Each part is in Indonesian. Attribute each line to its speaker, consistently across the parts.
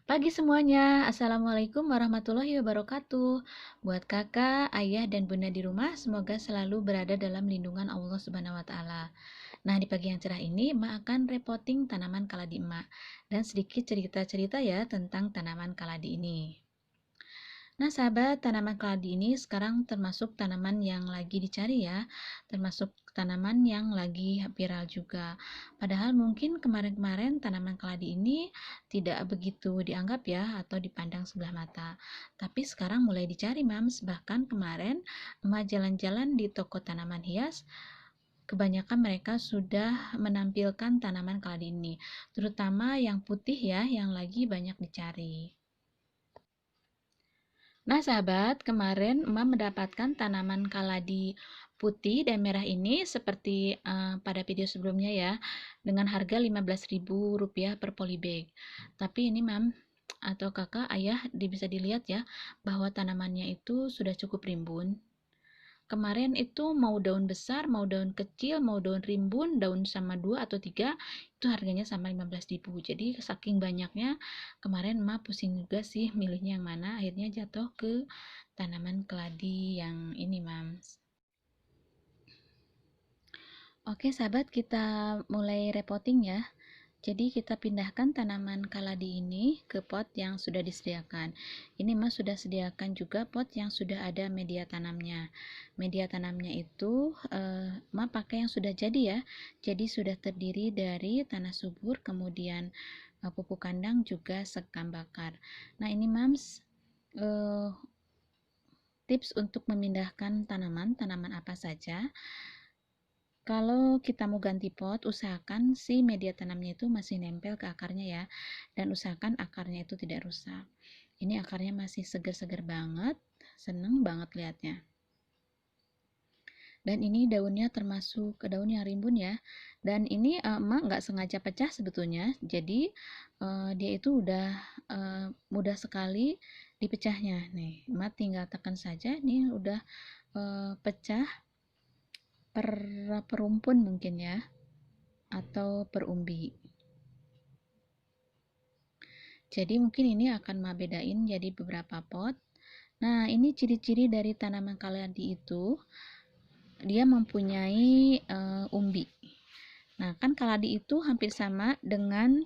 Speaker 1: Pagi semuanya, Assalamualaikum warahmatullahi wabarakatuh. Buat kakak, ayah, dan bunda di rumah, semoga selalu berada dalam lindungan Allah Subhanahu wa Ta'ala. Nah, di pagi yang cerah ini, emak akan repoting tanaman kaladi emak dan sedikit cerita-cerita ya tentang tanaman kaladi ini. Nah, sahabat, tanaman keladi ini sekarang termasuk tanaman yang lagi dicari ya, termasuk tanaman yang lagi viral juga. Padahal mungkin kemarin-kemarin tanaman keladi ini tidak begitu dianggap ya atau dipandang sebelah mata. Tapi sekarang mulai dicari, Mams. Bahkan kemarin emak jalan-jalan di toko tanaman hias, kebanyakan mereka sudah menampilkan tanaman keladi ini, terutama yang putih ya, yang lagi banyak dicari. Nah, sahabat, kemarin emak mendapatkan tanaman kaladi putih dan merah ini seperti pada video sebelumnya ya, dengan harga Rp15.000 per polybag. Tapi ini, Mam, atau kakak, ayah, bisa dilihat ya, bahwa tanamannya itu sudah cukup rimbun. Kemarin itu mau daun besar, mau daun kecil, mau daun rimbun, daun sama 2 atau 3, itu harganya sama 15.000. Jadi saking banyaknya, kemarin emak pusing juga sih milihnya yang mana, akhirnya jatuh ke tanaman keladi yang ini, Mams. Oke, sahabat, kita mulai repotting ya. Jadi kita pindahkan tanaman kaladi ini ke pot yang sudah disediakan. Ini Mas sudah sediakan juga pot yang sudah ada media tanamnya. Media tanamnya itu Mas pakai yang sudah jadi ya. Jadi sudah terdiri dari tanah subur, kemudian pupuk kandang juga sekam bakar. Nah ini Mams, eh, tips untuk memindahkan tanaman apa saja. Kalau kita mau ganti pot, usahakan si media tanamnya itu masih nempel ke akarnya ya, dan usahakan akarnya itu tidak rusak. Ini akarnya masih seger-seger banget, seneng banget lihatnya. Dan ini daunnya termasuk daun yang rimbun ya. Dan ini emak nggak sengaja pecah sebetulnya, jadi dia itu udah mudah sekali dipecahnya. Nih, emak tinggal tekan saja, nih udah pecah per rumpun mungkin ya, atau per umbi. Jadi mungkin ini akan ma bedain jadi beberapa pot. Nah, ini ciri-ciri dari tanaman kaladi itu, dia mempunyai umbi. Nah, kan kaladi itu hampir sama dengan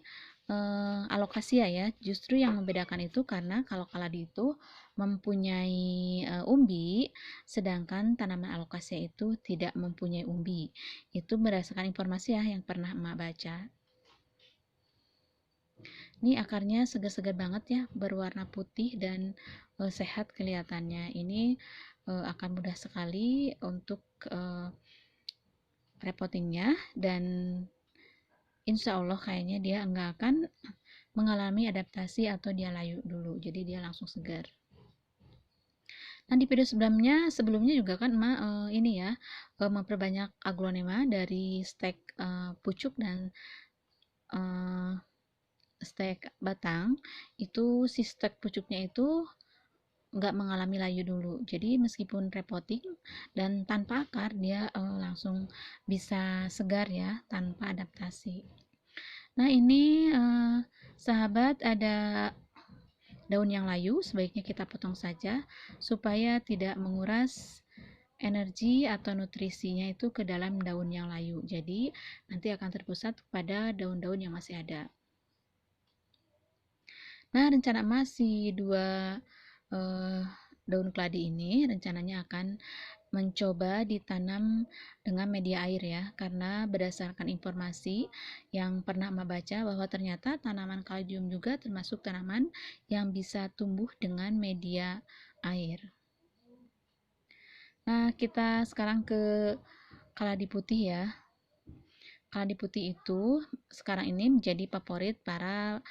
Speaker 1: alokasia ya. Justru yang membedakan itu karena kalau kaladi itu mempunyai umbi, sedangkan tanaman alokasia itu tidak mempunyai umbi. Itu berdasarkan informasi ya yang pernah emak baca. Ini akarnya segar-segar banget ya, berwarna putih dan sehat kelihatannya. Ini akan mudah sekali untuk repottingnya, dan insya Allah kayaknya dia nggak akan mengalami adaptasi atau dia layu dulu. Jadi dia langsung segar. Nah, di video sebelumnya juga kan emak ini ya, memperbanyak aglonema dari stek pucuk dan uh, stek batang. Itu si stek pucuknya itu nggak mengalami layu dulu. Jadi meskipun repotting dan tanpa akar, dia langsung bisa segar ya, tanpa adaptasi. Nah ini sahabat, ada daun yang layu, sebaiknya kita potong saja supaya tidak menguras energi atau nutrisinya itu ke dalam daun yang layu. Jadi nanti akan terpusat pada daun-daun yang masih ada. Nah, rencana masih dua daun keladi ini rencananya akan mencoba ditanam dengan media air ya, karena berdasarkan informasi yang pernah Emak baca bahwa ternyata tanaman kaldium juga termasuk tanaman yang bisa tumbuh dengan media air. Nah, kita sekarang ke kaladi putih ya. Kaladi putih itu sekarang ini menjadi favorit para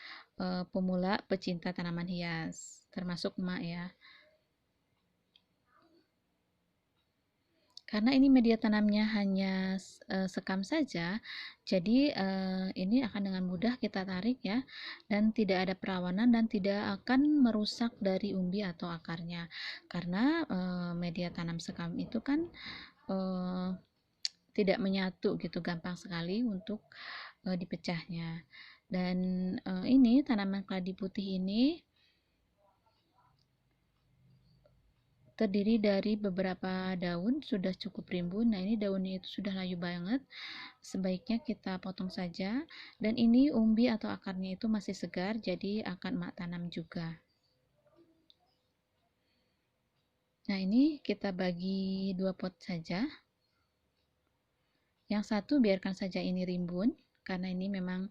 Speaker 1: pemula pecinta tanaman hias, termasuk emak ya. Karena ini media tanamnya hanya sekam saja, jadi ini akan dengan mudah kita tarik ya, dan tidak ada perawanan dan tidak akan merusak dari umbi atau akarnya. Karena media tanam sekam itu kan tidak menyatu gitu, gampang sekali untuk dipecahnya. Dan ini tanaman keladi putih ini terdiri dari beberapa daun, sudah cukup rimbun. Nah, ini daunnya itu sudah layu banget. Sebaiknya kita potong saja. Dan ini umbi atau akarnya itu masih segar, jadi akan emak tanam juga. Nah, ini kita bagi 2 pot saja. Yang satu biarkan saja ini rimbun, karena ini memang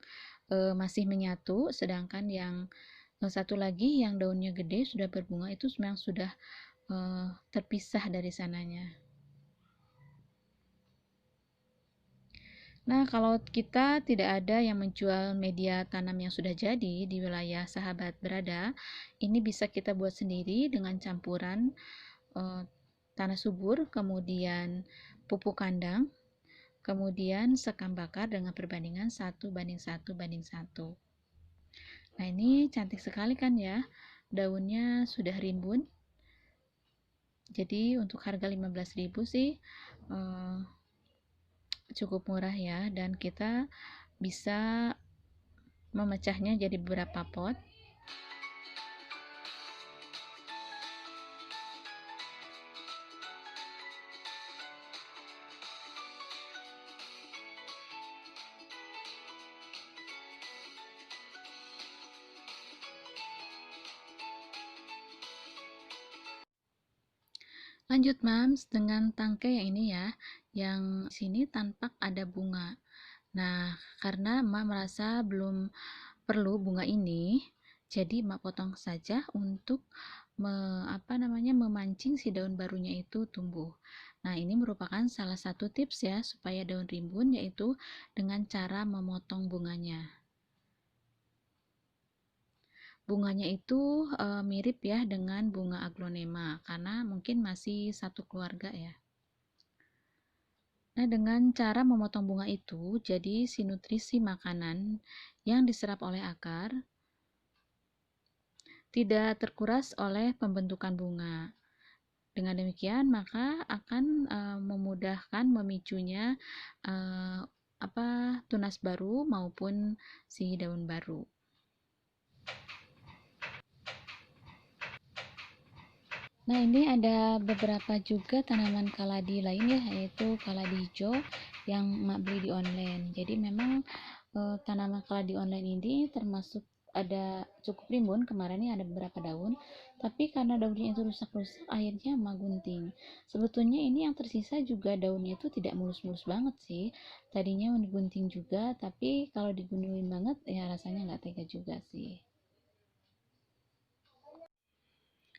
Speaker 1: masih menyatu, sedangkan yang satu lagi yang daunnya gede sudah berbunga itu memang sudah terpisah dari sananya. Nah, kalau kita tidak ada yang menjual media tanam yang sudah jadi di wilayah sahabat berada, ini bisa kita buat sendiri dengan campuran tanah subur, kemudian pupuk kandang, kemudian sekam bakar dengan perbandingan 1:1:1. Nah, ini cantik sekali kan ya, daunnya sudah rimbun. Jadi untuk harga 15.000 sih cukup murah ya, dan kita bisa memecahnya jadi beberapa pot. Lanjut Mams dengan tangkai yang ini ya, yang sini tampak ada bunga. Nah, karena Emak merasa belum perlu bunga ini, jadi Emak potong saja untuk memancing si daun barunya itu tumbuh. Nah, ini merupakan salah satu tips ya supaya daun rimbun, yaitu dengan cara memotong bunganya. Bunganya itu mirip ya dengan bunga aglonema, karena mungkin masih satu keluarga ya. Nah, dengan cara memotong bunga itu, jadi si nutrisi makanan yang diserap oleh akar tidak terkuras oleh pembentukan bunga. Dengan demikian, maka akan memudahkan memicunya tunas baru maupun si daun baru. Nah, ini ada beberapa juga tanaman kaladi lain ya, yaitu kaladi hijau yang Mak beli di online. Jadi memang tanaman kaladi online ini termasuk ada cukup rimbun. Kemarin ini ada beberapa daun, tapi karena daunnya itu rusak-rusak, akhirnya Mak gunting. Sebetulnya ini yang tersisa juga daunnya itu tidak mulus-mulus banget sih. Tadinya mau digunting juga, tapi kalau diguntingin banget ya rasanya nggak tega juga sih.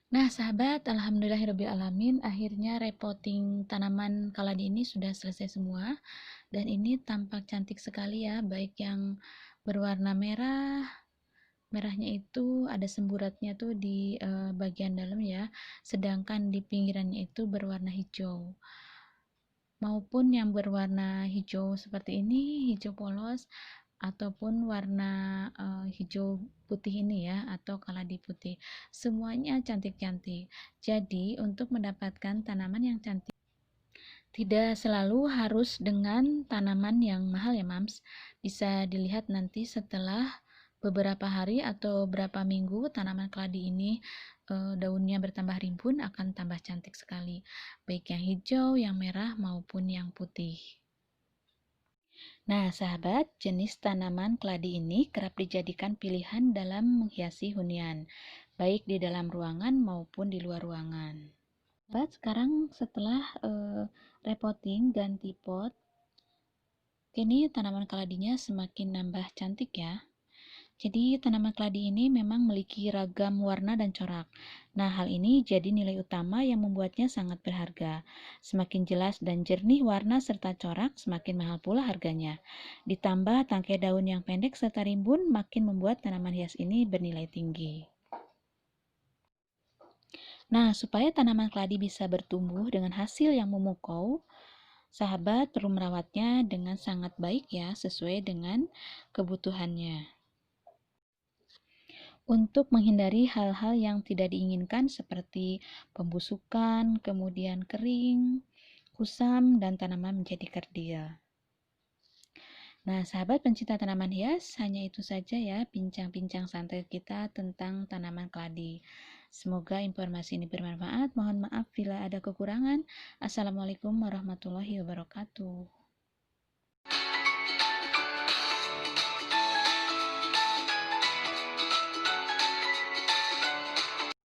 Speaker 1: Nah, sahabat, alhamdulillahirrabbilalamin, akhirnya repotting tanaman kaladi ini sudah selesai semua. Dan ini tampak cantik sekali ya, baik yang berwarna merah, merahnya itu ada semburatnya tuh di bagian dalam ya, sedangkan di pinggirannya itu berwarna hijau. Maupun yang berwarna hijau seperti ini, hijau polos, ataupun warna hijau putih ini ya, atau kaladi putih, semuanya cantik-cantik. Jadi untuk mendapatkan tanaman yang cantik tidak selalu harus dengan tanaman yang mahal ya Mams. Bisa dilihat nanti setelah beberapa hari atau berapa minggu tanaman keladi ini daunnya bertambah rimbun, akan tambah cantik sekali, baik yang hijau, yang merah maupun yang putih. Nah, sahabat, jenis tanaman keladi ini kerap dijadikan pilihan dalam menghiasi hunian, baik di dalam ruangan maupun di luar ruangan. Sahabat, sekarang setelah repotting ganti pot, kini tanaman keladinya semakin nambah cantik ya. Jadi tanaman keladi ini memang memiliki ragam warna dan corak. Nah, hal ini jadi nilai utama yang membuatnya sangat berharga. Semakin jelas dan jernih warna serta corak, semakin mahal pula harganya. Ditambah tangkai daun yang pendek serta rimbun, makin membuat tanaman hias ini bernilai tinggi. Nah, supaya tanaman keladi bisa bertumbuh dengan hasil yang memukau, sahabat perlu merawatnya dengan sangat baik ya, sesuai dengan kebutuhannya. Untuk menghindari hal-hal yang tidak diinginkan seperti pembusukan, kemudian kering, kusam, dan tanaman menjadi kerdil. Nah, sahabat pencinta tanaman hias, hanya itu saja ya bincang-bincang santai kita tentang tanaman keladi. Semoga informasi ini bermanfaat. Mohon maaf bila ada kekurangan. Assalamualaikum warahmatullahi wabarakatuh.